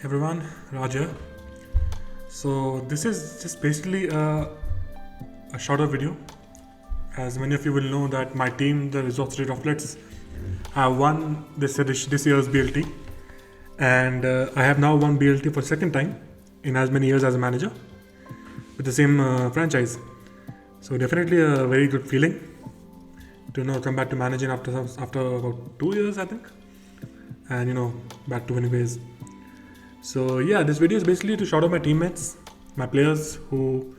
everyone, Raja. So this is just basically a shorter video. As many of you will know that my team, the Resort City Droplets, have won this year's BLT, and I have now won BLT for second time in as many years as a manager with the same franchise. So definitely a very good feeling to come back to managing after about 2 years, I think, and back to winning ways. So yeah, this video is basically to shout out my teammates, my players who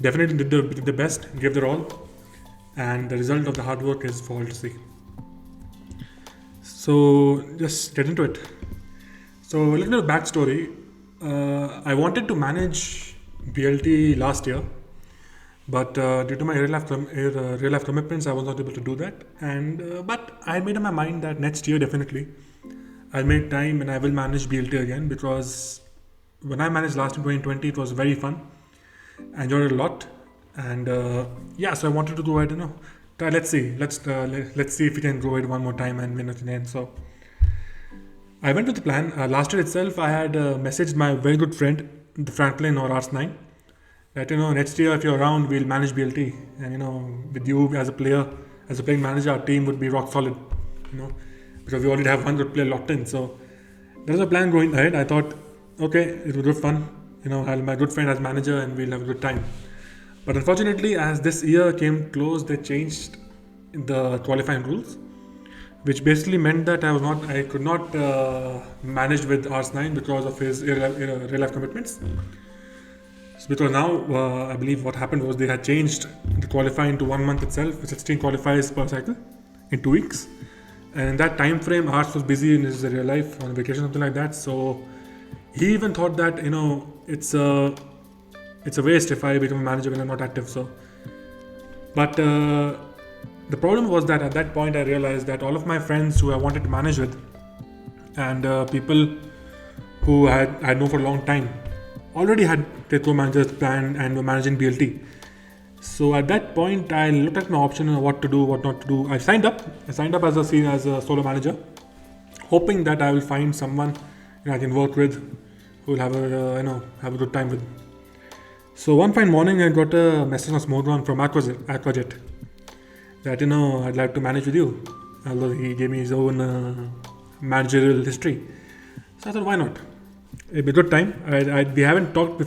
definitely did the best, gave their all, and the result of the hard work is for all to see. So just get into it. So a little bit of backstory. I wanted to manage BLT last year, but due to my real life commitments, I was not able to do that. And but I made up my mind that next year definitely I'll make time and I will manage BLT again, because when I managed last in 2020, it was very fun. I enjoyed it a lot, and so I wanted to go ahead. Let's see if we can go ahead one more time and win it again. So I went with the plan. Last year itself, I had messaged my very good friend, the Franklin or Ars9, that next year if you're around, we'll manage BLT, and with you as a player, as a playing manager, our team would be rock solid. Because we already have one good player locked in. So there was a plan going ahead. I thought, okay, it was good fun. I'll have my good friend as manager and we'll have a good time. But unfortunately, as this year came close, they changed the qualifying rules, which basically meant that I could not manage with Ars9 because of his real life commitments. So because now, I believe what happened was they had changed the qualifying to 1 month itself, with 16 qualifiers per cycle in 2 weeks. And in that time frame, Ars was busy in his real life, on vacation, something like that. So he even thought that it's a waste if I become a manager when I'm not active. So, but the problem was that at that point I realized that all of my friends who I wanted to manage with, and people who I know for a long time, already had their co-managers planned and were managing BLT. So at that point, I looked at my option and what to do, what not to do. I signed up as a solo manager, hoping that I will find someone I can work with, who will have a good time with. So one fine morning, I got a message on Smogron from Aquajet that I'd like to manage with you, although he gave me his own managerial history. So I thought, why not? It'd be a good time. We haven't talked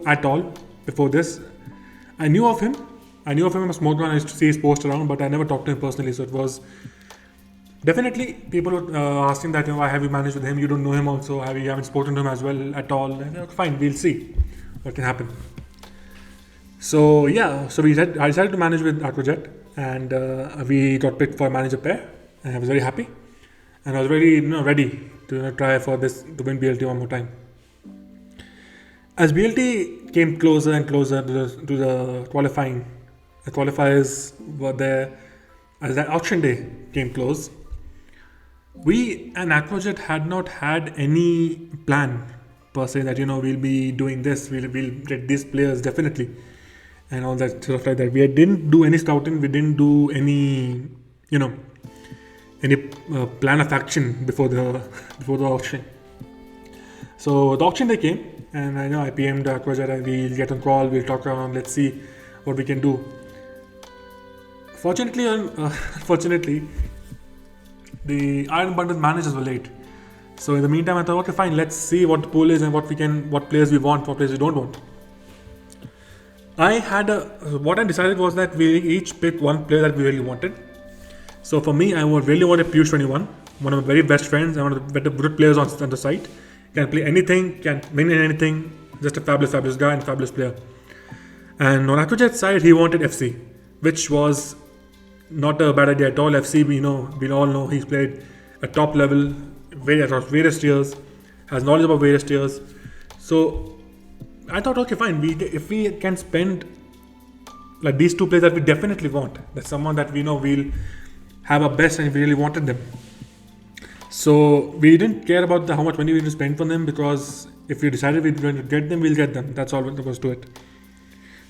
at all before this. I knew of him as Smogron. I used to see his post around, but I never talked to him personally. So it was definitely people were asking that, why have you managed with him? You don't know him also. You haven't spoken to him as well at all. And fine, we'll see what can happen. So yeah, I decided to manage with Aquajet, and we got picked for a manager pair, and I was very happy, and I was very ready to try for this to win BLT one more time. As BLT came closer and closer to the qualifying, the qualifiers were there. As that auction day came close, we and Aquajet had not had any plan per se that we'll be doing this, we'll get these players definitely, and all that stuff like that. We didn't do any scouting, we didn't do any plan of action before the auction. So the auction day came, and I PM'd Aquajet, and we'll get on call, we'll talk around, let's see what we can do. Unfortunately, the Iron Bundle managers were late. So in the meantime, I thought, okay, fine, let's see what the pool is and what players we want, what players we don't want. What I decided was that we each pick one player that we really wanted. So for me, I really wanted Piyush 21, one of my very best friends, and one of the better good players on the site. Can play anything, can win anything, just a fabulous guy and fabulous player. And on Aquajet's side, he wanted FC, which was not a bad idea at all. FC, we all know he's played at top level, across various tiers, has knowledge about various tiers. So I thought, okay, fine, if we can spend like these two players that we definitely want, that's someone that we know we'll have our best and we really wanted them. So we didn't care about how much money we need to spend for them, because if we decided we're going to get them, we'll get them. That's all there was to it.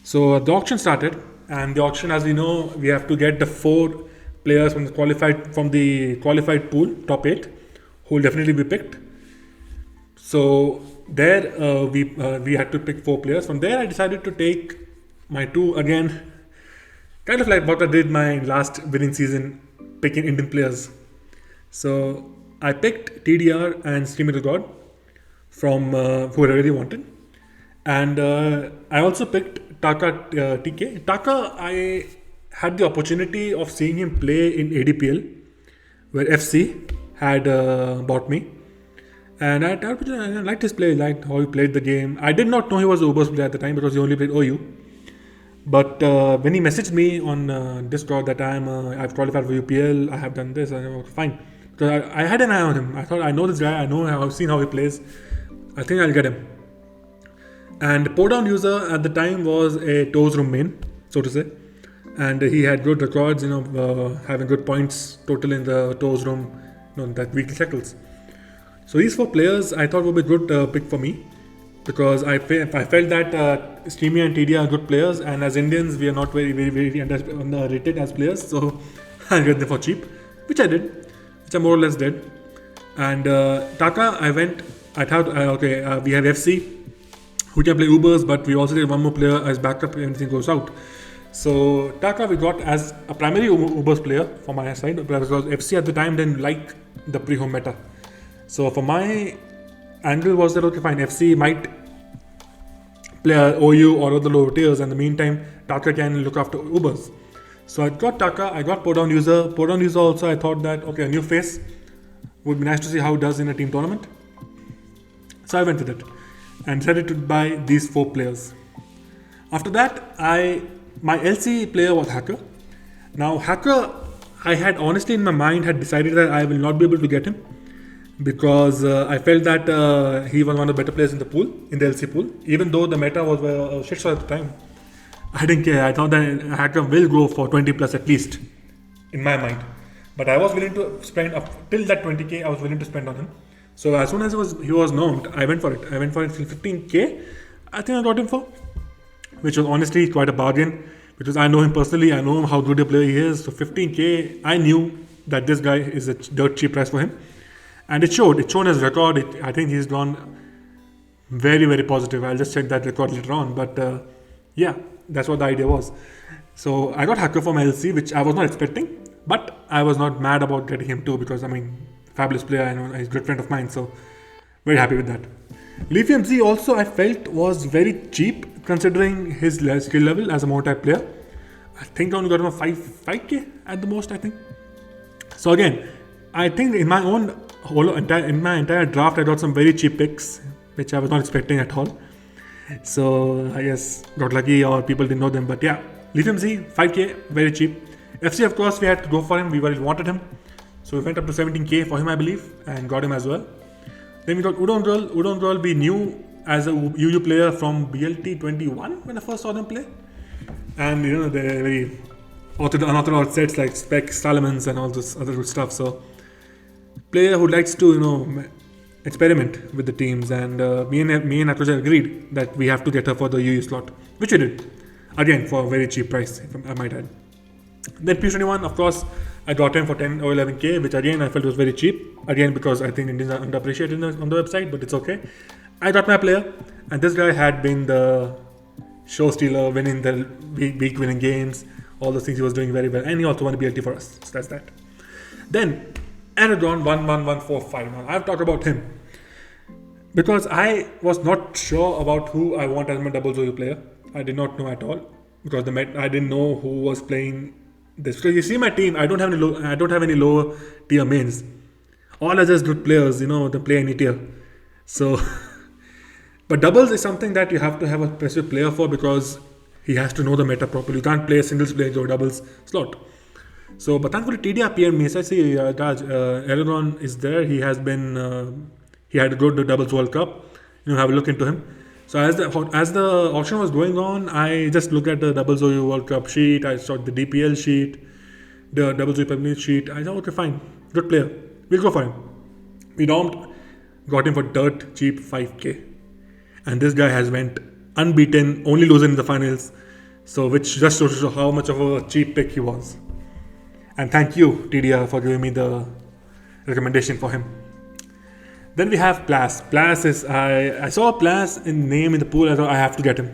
So the auction started, and the auction, as we know, we have to get the 4 players from the qualified pool, top 8, who will definitely be picked. So there we had to pick 4 players. From there, I decided to take my two again, kind of like what I did my last winning season, picking Indian players. So I picked TDR and Streamer God from who I really wanted, and I also picked Taka TK. Taka, I had the opportunity of seeing him play in ADPL, where FC had bought me. And I liked his play, liked how he played the game. I did not know he was a Ubers player at the time because he only played OU. But when he messaged me on Discord that I've qualified for UPL, I have done this, I was fine. Because I had an eye on him. I thought, I know this guy, I've seen how he plays. I think I'll get him. And Pour Down User at the time was a toes room main, so to say. And he had good records, having good points total in the toes room, that weekly cycles. So these 4 players I thought would be a good pick for me, because I felt that Streamy and TD are good players, and as Indians we are not very underrated as players, so I'll get them for cheap, which I did, which I more or less did. And Taka, I thought we have FC who can play Ubers, but we also need one more player as backup if anything goes out. So Taka we got as a primary Ubers player for my side, because FC at the time didn't like the pre-home meta. So for my angle was that, okay fine, FC might play OU or other lower tiers, and in the meantime Taka can look after Ubers. So I got Taka, I got Pour Down User. Pour Down User also I thought that, okay, a new face would be nice to see how it does in a team tournament. So I went with it and decided to buy these 4 players. After that, my LC player was Hacker. Now Hacker, I had honestly in my mind had decided that I will not be able to get him, because I felt that he was one of the better players in the LC pool, even though the meta was a shit show at the time. I didn't care. I thought that Hacker will go for 20 plus at least, in my mind. But I was willing to spend up till that 20k. I was willing to spend on him. So as soon as he was known, I went for it. I went for it till 15k. I think I got him for, which was honestly quite a bargain, because I know him personally. I know how good a player he is. So 15k, I knew that this guy is a dirt cheap price for him. And it showed. It showed his record. I think he's gone very, very positive. I'll just check that record later on. But yeah, that's what the idea was. So I got Hacker from LC, which I was not expecting. But I was not mad about getting him too, because fabulous player. I know he's a good friend of mine. So very happy with that. Lithium Z also I felt was very cheap considering his skill level as a multi player. I think I only got him a 5k at the most, I think. So again, I think in my entire draft, I got some very cheap picks, which I was not expecting at all. So I guess got lucky, or people didn't know them. But yeah, Lithium Z, 5k, very cheap. FC, of course, we had to go for him. We wanted him. So we went up to 17k for him, I believe, and got him as well. Then we got Udon Girl. Udon Girl we knew as a UU player from BLT 21 when I first saw them play. And they're very unorthodox sets like Spec, Salamans, and all this other good stuff. So player who likes to experiment with the teams, and me and Atroja agreed that we have to get her for the UU slot, which we did, again for a very cheap price, if I might add. Then P21, of course, I got him for 10 or 11k, which again I felt was very cheap, again because I think Indians are underappreciated on the website, but it's okay. I got my player, and this guy had been the show stealer, winning the week winning games, all those things he was doing very well, and he also won a BLT for us, so that's that. Then Anadron 11145. Now I've talked about him because I was not sure about who I want as my double OU player. I did not know at all, because I didn't know who was playing this. Because you see my team, I don't have any lower tier mains. All are just good players, they play any tier. So, but doubles is something that you have to have a specific player for, because he has to know the meta properly. You can't play a singles player or doubles slot. So, but thankfully TDR PM me. So I see Eleron is there. He has been, he had a good doubles World Cup. Have a look into him. So as the auction was going on, I just looked at the doubles OU World Cup sheet. I saw the DPL sheet, the doubles OU Premier sheet. I thought, okay, fine, good player. We'll go for him. We got him for dirt cheap 5k, and this guy has went unbeaten, only losing in the finals. So which just shows how much of a cheap pick he was. And thank you, TDR, for giving me the recommendation for him. Then we have Plas. Plas is I saw Plas in name in the pool. I thought I have to get him.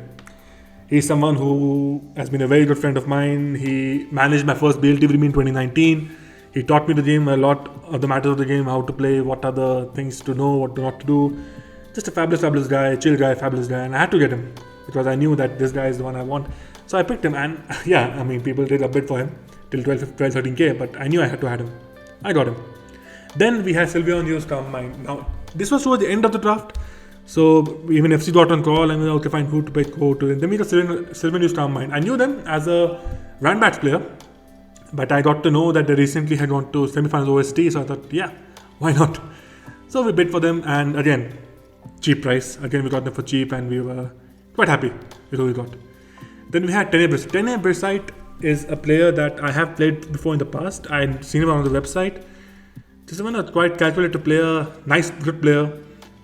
He's someone who has been a very good friend of mine. He managed my first BLT with me in 2019. He taught me the game a lot of the matters of the game, how to play, what are the things to know, what not to do. Just a fabulous guy, chill guy, fabulous guy, and I had to get him because I knew that this guy is the one I want. So I picked him, and yeah, I mean, people did a bid for him till 13k, but I knew I had to have him. I got him. Then we had Silvio News come mine. Now, this was towards the end of the draft. So even FC got on call and okay, fine, who to pick, who to. Then we got Silvio News come mine. I knew them as a run backs player, but I got to know that they recently had gone to semi-finals OST. So I thought, yeah, why not? So we bid for them, and again, cheap price. Again, we got them for cheap, and we were quite happy with who we got. Then we had Tene Brisite. Tene Brisite is a player that I have played before in the past. I'd seen him on the website. This is one a quite calculated player, nice, good player.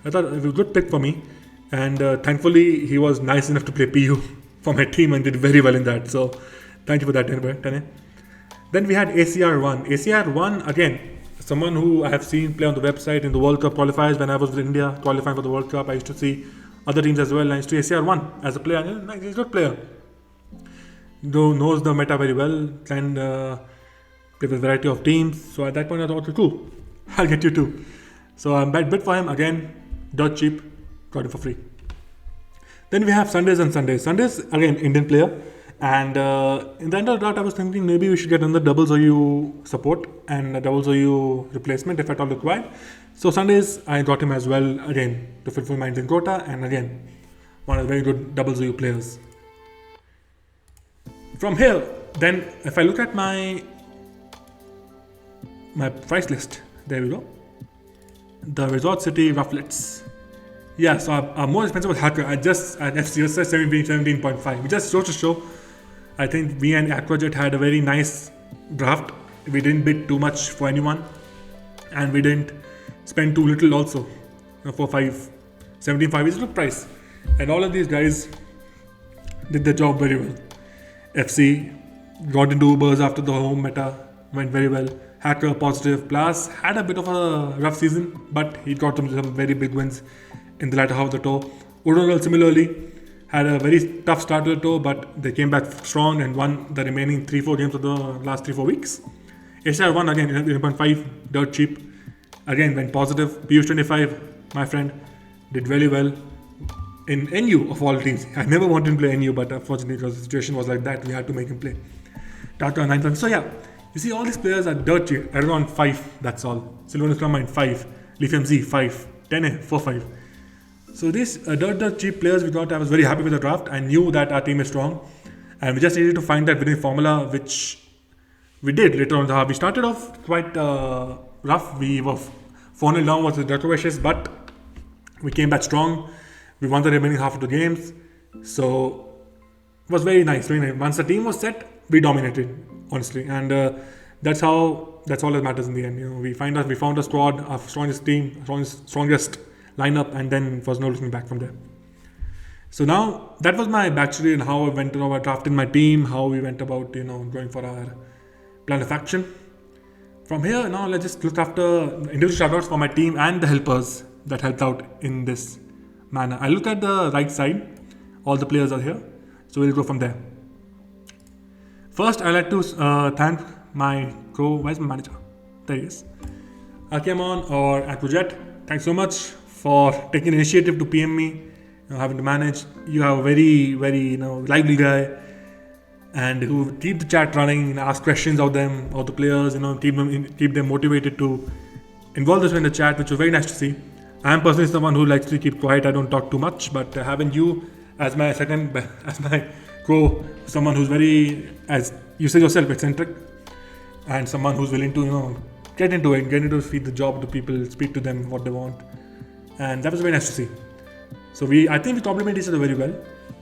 I thought it was a good pick for me. And thankfully, he was nice enough to play PU for my team and did very well in that. So thank you for that, Tene. Then we had ACR1. ACR1, again, someone who I have seen play on the website in the World Cup qualifiers when I was with India qualifying for the World Cup. I used to see other teams as well. I used to ACR1 as a player. He's a good player. Knows the meta very well, can play with a variety of teams. So at that point I thought, okay, cool, I'll get you too. So I bid for him again, dirt cheap, got it for free. Then we have Sundays and Sundays. Sundays, again, Indian player. And in the end of the draft, I was thinking maybe we should get another double OU support and a double OU replacement if at all required. So Sundays, I got him as well, again, to fulfill my Indian quota. And again, one of the very good double OU players. From here, then, if I look at my price list, there we go. The Resort City Rufflets. Yeah, so our more expensive was Hacker. I just at FCS 17.5. We just show to show. I think we and Aquajet had a very nice draft. We didn't bid too much for anyone, and we didn't spend too little also. For 17.5 is a good price, and all of these guys did their job very well. FC got into Ubers after the home meta, went very well. Hacker positive. Plus had a bit of a rough season, but he got some very big wins in the latter half of the tour. Udongal similarly had a very tough start to the tour, but they came back strong and won the remaining 3-4 games of the last 3-4 weeks. HR won again 11.5, dirt cheap. Again went positive. Piyush 25, my friend, did really well in NU of all teams. I never wanted to play NU, but unfortunately because the situation was like that, we had to make him play. Tata 9. So yeah, you see all these players are dirt cheap. Aragon 5, that's all. Sylvanus Carmine 5, Lithium Z 5, Tene 4-5. So these dirt cheap players we got, I was very happy with the draft. I knew that our team is strong, and we just needed to find that winning formula, which we did later on the half. We started off quite rough. We were 4-0 down was the Dracoviches, but we came back strong. We won the remaining half of the games. So it was very nice. Once the team was set, we dominated, honestly. And that's all that matters in the end. You know, we found a squad, our strongest team, strongest lineup, and then it was no looking back from there. So now that was my backstory and how I went about drafting my team, how we went about going for our plan of action. From here, now let's just look after individual shoutouts for my team and the helpers that helped out in this manner. I look at the right side, all the players are here, so we'll go from there. First, I'd like to thank my where's my manager? There he is. Akemon or Aquajet, thanks so much for taking initiative to PM me, having to manage. You have a very, very lively guy, and who keep the chat running, ask questions of them, of the players, keep them motivated to involve us in the chat, which was very nice to see. I am personally someone who likes to keep quiet. I don't talk too much, but having you as my someone who's very, as you say yourself, eccentric, and someone who's willing to get into feed the job to people, speak to them what they want, and that was very nice to see. So I think we complement each other very well,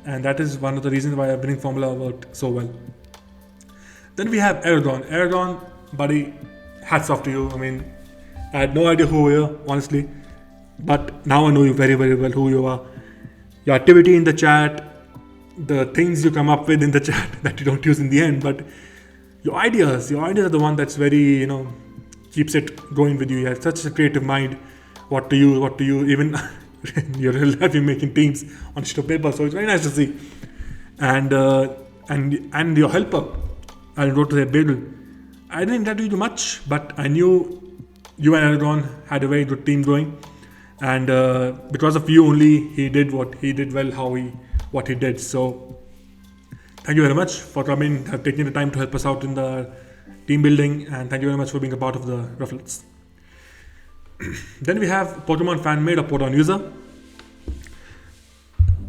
and that is one of the reasons why our winning formula worked so well. Then we have Aragon, buddy, hats off to you. I mean, I had no idea who you were, honestly, but now I know you very, very well, who you are. Your activity in the chat, the things you come up with in the chat that you don't use in the end, but your ideas are the one that's very, keeps it going with you. You have such a creative mind. what to you even you're real making teams on sheet of paper. So it's very nice to see. And and your helper, I wrote to say Bedul. I didn't interact with you much, but I knew you and Aragon had a very good team going, and because of you only he did what he did well, what he did. So thank you very much for coming, taking the time to help us out in the team building, and thank you very much for being a part of the Ruffles. Then we have Pokemon fan made or Pokemon user.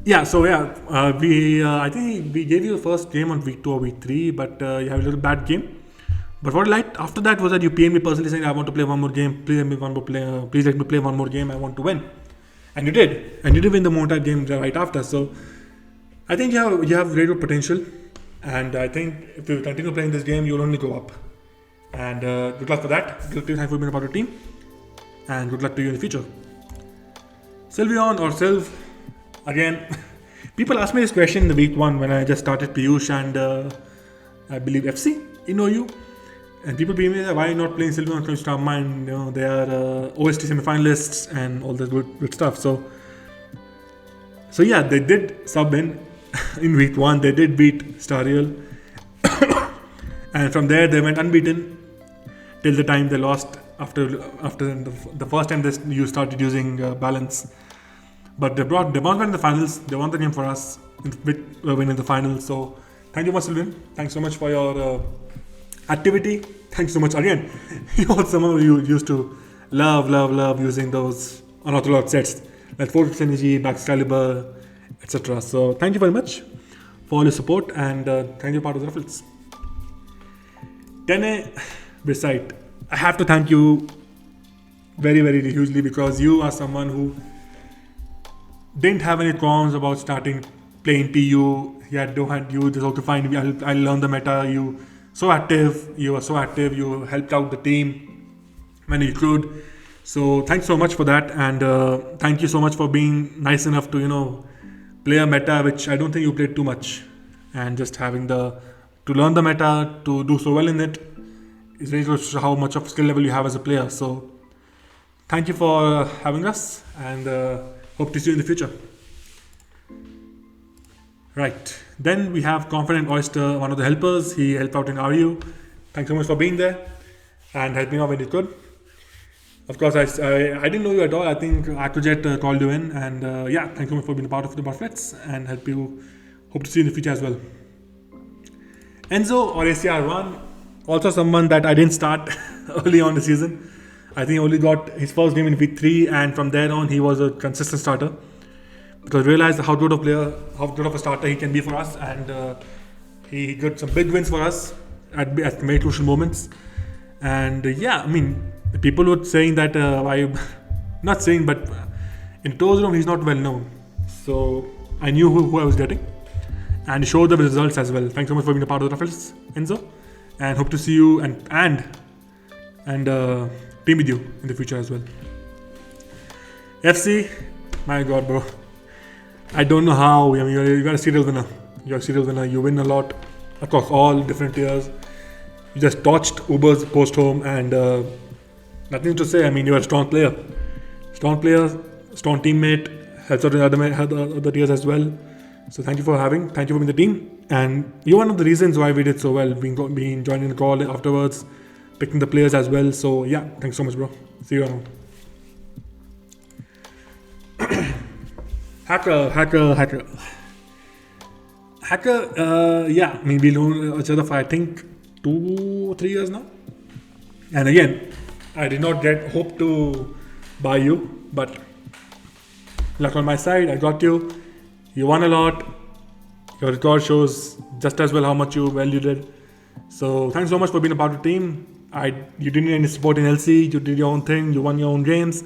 Yeah, so we I think we gave you the first game on week 2 or week 3, but you have a little bad game. But what I liked after that was that you PM'd me personally saying, I want to play one more game, please let me play one more game, I want to win. And you did. And you did win the Montag game right after. So I think you have great potential, and I think if you continue playing this game, you'll only go up. And good luck for that. Good luck for being a part of the team, and good luck to you in the future. Sylveon or Sylv, again, people asked me this question in the week 1 when I just started Piyush and I believe FC in OU. And people being me, why not playing Sylveon from Starmine? You know, they are OST semi-finalists and all that good stuff. So yeah, they did sub in week 1. They did beat Stariel, and from there they went unbeaten till the time they lost after the first time you started using balance. But they bounced back in the finals. They won the game for us with win in the finals. So thank you much, Sylveon. Thanks so much for your activity. Thanks so much again. You're someone who used to love using those unorthodox sets like Force Energy, Backscalibur, etc. So thank you very much for all your support, and thank you for part of the Ruffles. Tene Beside, I have to thank you very, very hugely, because you are someone who didn't have any qualms about starting playing PU. You just okay, fine, I'll learn the meta. You were so active, you helped out the team when you could. So thanks so much for that, and thank you so much for being nice enough to play a meta which I don't think you played too much, and just having to learn the meta, to do so well in it, is really shows how much of skill level you have as a player. So thank you for having us, and hope to see you in the future. Right, then we have Confident Oyster, one of the helpers. He helped out in RU. Thanks so much for being there and helping out when you could. Of course, I didn't know you at all. I think Acrojet called you in, and thanks so much for being a part of the Buffets, and hope to see you in the future as well. Enzo or ACR1, also someone that I didn't start early on the season. I think he only got his first game in week 3, and from there on he was a consistent starter, because I realized how good of a starter he can be for us, and he got some big wins for us at very crucial moments. And people were saying that not saying, but in Toes room he's not well known. So I knew who I was getting, and showed the results as well. Thanks so much for being a part of the Ruffles, Enzo, and hope to see you and team with you in the future as well. FC, my God, bro. I don't know how. You got a serial winner. You're a serial winner. You win a lot across all different tiers. You just torched Uber's post home, and nothing to say. You're a strong player, strong teammate. Helps out in other tiers as well. So thank you for being the team, and you're one of the reasons why we did so well. Being joining the call afterwards, picking the players as well. So yeah, thanks so much, bro. See you around. Hacker. We've known each other for I think 2-3 years now. And again, I did not hope to buy you, but luck on my side. I got you. You won a lot. Your record shows just as well how much you did. So thanks so much for being a part of the team. You didn't need any support in LC. You did your own thing. You won your own games.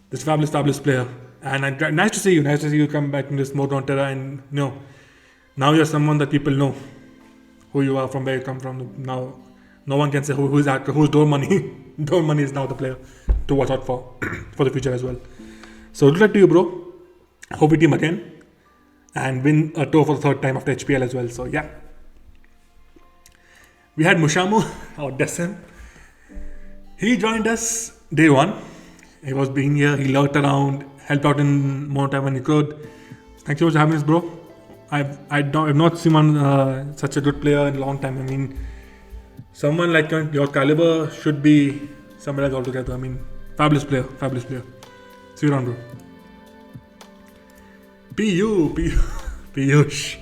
This fabulous player. And nice to see you. Nice to see you come back in this mode on Terra, and now you're someone that people know who you are, from where you come from. Now, no one can say who's Door Money. Door Money is now the player to watch out for the future as well. So good luck to you, bro. Hope we team again and win a tour for the 3rd time after HPL as well. So yeah, we had Mushamu or Desem. He joined us day 1. He was being here. He lurked around, helped out in more time when he could. Thanks so much for having us, bro. I've not seen such a good player in a long time. I mean, someone like your caliber should be somewhere else altogether. I mean, fabulous player, fabulous player. See you around, bro. Piyush.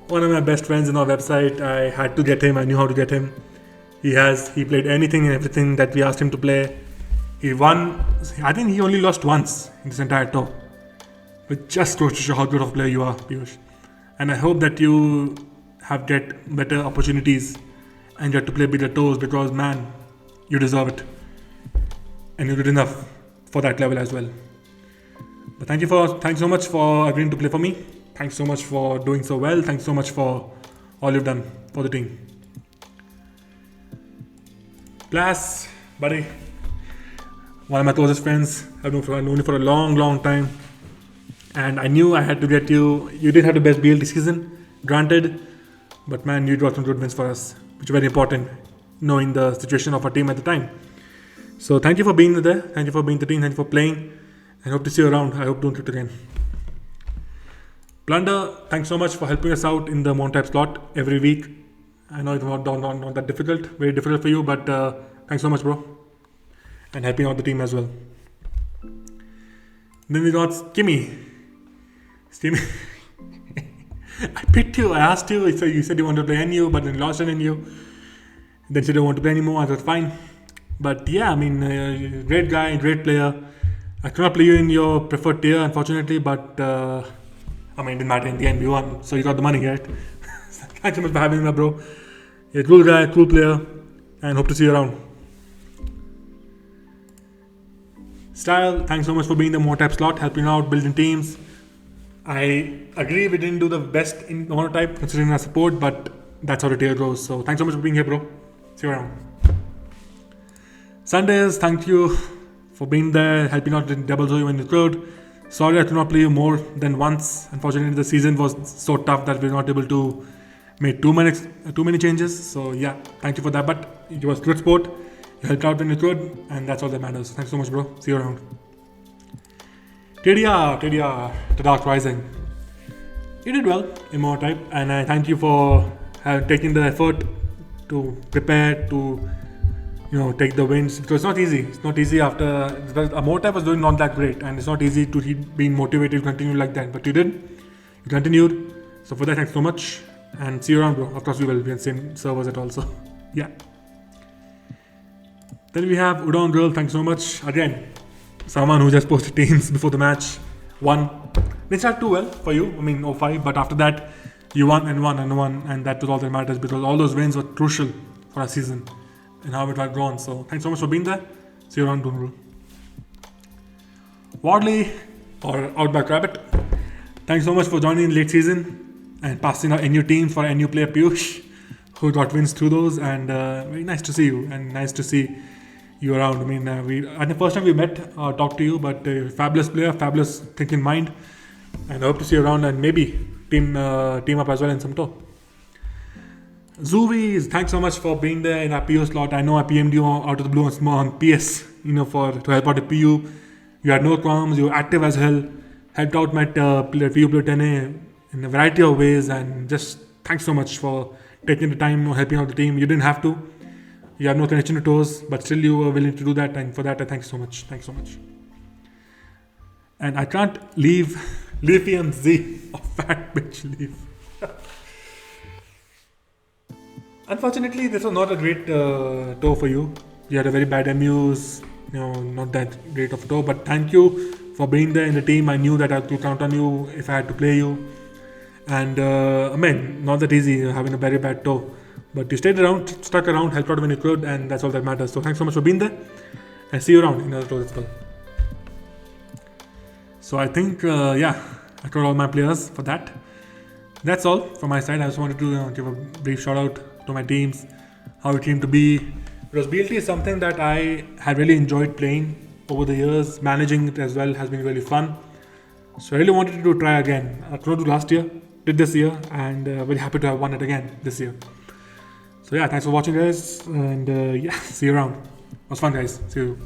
One of my best friends in our website. I had to get him. I knew how to get him. He played anything and everything that we asked him to play. He won. I think he only lost once in this entire tour. But just goes to show how good of a player you are, Piyush. And I hope that you get better opportunities and get to play bigger tours because, man, you deserve it. And you're good enough for that level as well. But thanks so much for agreeing to play for me. Thanks so much for doing so well. Thanks so much for all you've done for the team. Blas, buddy, one of my closest friends. I've known you for a long, long time. And I knew I had to get you. You did have the best BLT season, granted. But man, you got some good wins for us, which is very important, knowing the situation of our team at the time. So thank you for being there. Thank you for being the team. Thank you for playing. I hope to see you around. I hope to do it again. Plunder, thanks so much for helping us out in the Mount Type slot every week. I know it's not that difficult, very difficult for you, but thanks so much, bro. And helping out the team as well. Then we got Skimmy. I picked you, I asked you, so you said you wanted to play NU, but then lost an NU. Then you don't want to play anymore, I thought fine. But yeah, I mean, great guy, great player. I could not play you in your preferred tier, unfortunately, but I mean, it didn't matter in the end, we won, so you got the money, right? Thanks so much for having me, bro. You're a cool guy, cool player, and hope to see you around. Style, thanks so much for being the monotype slot, helping out, building teams. I agree we didn't do the best in monotype considering our support, but that's how the tier goes. So thanks so much for being here, bro. See you around. Sundays, thank you for being there, helping out in double Zoe when you could. Sorry I could not play you more than once. Unfortunately, the season was so tough that we were not able to make too many changes. So yeah, thank you for that. But it was good sport. You helped out when you could, and that's all that matters. Thanks so much, bro. See you around. TDR, The Dark Rising. You did well in more type, and I thank you for taking the effort to prepare to, take the wins. Because it's not easy. It's not easy after a more type was doing not that great, and it's not easy to keep being motivated to continue like that. But you did. You continued. So for that, thanks so much, and see you around, bro. Of course, we will be on the same servers at also. Yeah. Then we have Udon Girl. Thanks so much again. Someone who just posted teams before the match. Won. Didn't start too well for you. I mean, 0-5. But after that, you won, and that was all that matters because all those wins were crucial for our season and how it had gone. So thanks so much for being there. See you around, Dunru. Wardley, or Outback Rabbit. Thanks so much for joining in late season and passing out NU teams for NU player Piyush, who got wins through those. And very nice to see you, and nice to see you around. I mean, at the first time we met, talked to you, but fabulous player, fabulous thinking mind, and I hope to see you around and maybe team up as well in some tour. Zuvi, thanks so much for being there in our PO slot. I know I PM'd you out of the blue on PS, to help out the PU. You had no qualms, you were active as hell, helped out my PU player 10A in a variety of ways, and just thanks so much for taking the time, helping out the team. You didn't have to. You have no connection to tours, but still you were willing to do that, and for that I thanks so much. Thanks so much. And I can't leave EMZ or Fat Bitch Leaf. Unfortunately, this was not a great tour for you. You had a very bad MUs, not that great of a tour, but thank you for being there in the team. I knew that I could count on you if I had to play you. And not that easy having a very bad tour. But you stayed around, stuck around, helped out when you could, and that's all that matters. So thanks so much for being there, and see you around in other tours as well. So I think, I covered all my players for that. That's all from my side. I just wanted to give a brief shout out to my teams, how it came to be. Because BLT is something that I have really enjoyed playing over the years. Managing it as well has been really fun. So I really wanted to try again. I tried to do last year, did this year, and very happy to have won it again this year. So yeah, thanks for watching, guys, and see you around. It was fun, guys. See you.